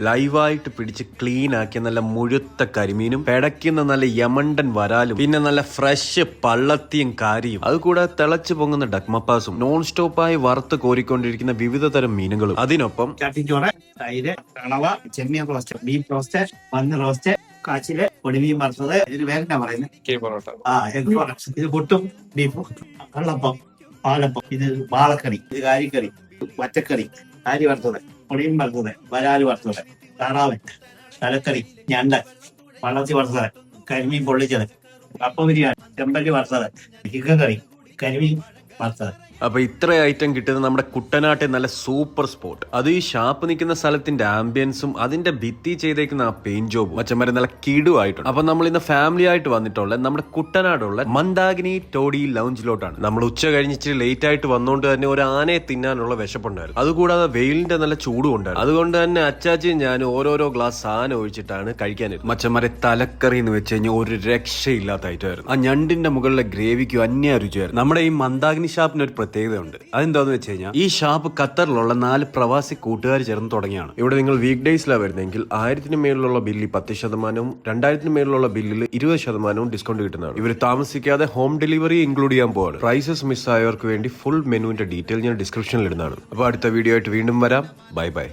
ലൈവായിട്ട് പിടിച്ച് ക്ലീൻ ആക്കിയ നല്ല മുഴുത്ത കരിമീനും പെടയ്ക്കുന്ന നല്ല യമണ്ടൻ വരാലും പിന്നെ നല്ല ഫ്രഷ് പള്ളത്തിയും കാരിയും അതുകൂടാതെ തിളച്ചു പൊങ്ങുന്ന ഡക്മപ്പാസും നോൺ സ്റ്റോപ്പായി വറുത്ത് കോരിക്കൊണ്ടിരിക്കുന്ന വിവിധ തരം മീനുകളും അതിനൊപ്പം ചട്ടിച്ചോറ്, തൈര്, കണവ, ചെമ്മീൻ റോസ്റ്റ്, ബീഫ് റോസ്റ്റ്, മഞ്ഞ റോസ്റ്റ്, കാച്ചില്, പൊടിമീൻ വറുത്തത്, ഇതിന് വേഗം പറയുന്നത് എഗ് പൊറോട്ട, ഇത് പുട്ടും ബീഫും, കള്ളപ്പം, പാലപ്പം, ഇത് വാളക്കറി, ഇത് കാരിക്കറി, പച്ചക്കറി, അരി വറുത്തത്, പൊടിയും വറുത്തത്, വരാല് വറുത്തത്, താറാവൻ, തലക്കറി, ഞണ്ട്, വളർത്തി വറുത്തത്, കരിമീൻ പൊള്ളിച്ചത്, കപ്പ ബിരിയാണി, ചെമ്പല്ലി വറുത്തത്, ചിക്കൻ കറി, കരിമീൻ വറുത്തത്. അപ്പൊ ഇത്ര ഐറ്റം കിട്ടുന്നത് നമ്മുടെ കുട്ടനാട്ടിൽ നല്ല സൂപ്പർ സ്പോട്ട്. അത് ഈ ഷാപ്പ് നിൽക്കുന്ന സ്ഥലത്തിന്റെ ആംബിയൻസും അതിന്റെ ഭിത്തി ചെയ്തേക്കുന്ന ആ പെയിന്റ് ജോബും മച്ചന്മാരെ നല്ല കിടുവായിട്ടുണ്ട്. അപ്പൊ നമ്മൾ ഇന്ന് ഫാമിലി ആയിട്ട് വന്നിട്ടുള്ള നമ്മുടെ കുട്ടനാടുള്ള മന്ദാകിനി ടോഡി ലൗഞ്ചിലോട്ടാണ്. നമ്മൾ ഉച്ച കഴിഞ്ഞിട്ട് ലേറ്റ് ആയിട്ട് വന്നുകൊണ്ട് തന്നെ ഒരു ആനയെ തിന്നാനുള്ള വിശപ്പുണ്ടായിരുന്നു. അതുകൂടാതെ വെയിലിന്റെ നല്ല ചൂടും ഉണ്ടായിരുന്നു. അതുകൊണ്ട് തന്നെ അച്ചാച്ചിയും ഞാൻ ഓരോരോ ഗ്ലാസ് സാധനം ഒഴിച്ചിട്ടാണ് കഴിക്കാനിരുന്നത്. മച്ചന്മാരെ തലക്കറി എന്ന് വെച്ച് കഴിഞ്ഞാൽ ഒരു രക്ഷയില്ലാത്ത ഐറ്റമായിരുന്നു. ആ ഞണ്ടിന്റെ മുകളിലെ ഗ്രേവിക്കും അന്യ രുചിയായിരുന്നു. നമ്മുടെ ഈ മന്ദാകിനി ഷാപ്പിന് ഒരു പ്രത്യേകതയുണ്ട്. അതെന്താന്ന് വെച്ച് കഴിഞ്ഞാൽ ഈ ഷാപ്പ് ഖത്തറിലുള്ള 4 പ്രവാസി കൂട്ടുകാർ ചേർന്ന് തുടങ്ങിയാണ്. ഇവിടെ നിങ്ങൾ വീക്ക് ഡേയ്സിലാണ് വരുന്നതെങ്കിൽ 1000 മേലുള്ള ബില്ലിൽ 10%, 2000 മേലുള്ള ബില്ലിൽ 20% ഡിസ്കൗണ്ട് കിട്ടുന്നതാണ്. ഇവർ താമസിക്കാതെ ഹോം ഡെലിവറി ഇൻക്ലൂഡ് ചെയ്യാൻ പോവാണ്. പ്രൈസസ് മിസ് ആയവർക്ക് വേണ്ടി ഫുൾ മെനുവിന്റെ ഡീറ്റെയിൽ ഞാൻ ഡിസ്ക്രിപ്ഷനിൽ ഇടുന്നതാണ്. അപ്പോൾ അടുത്ത വീഡിയോ ആയിട്ട് വീണ്ടും വരാം. Bye bye.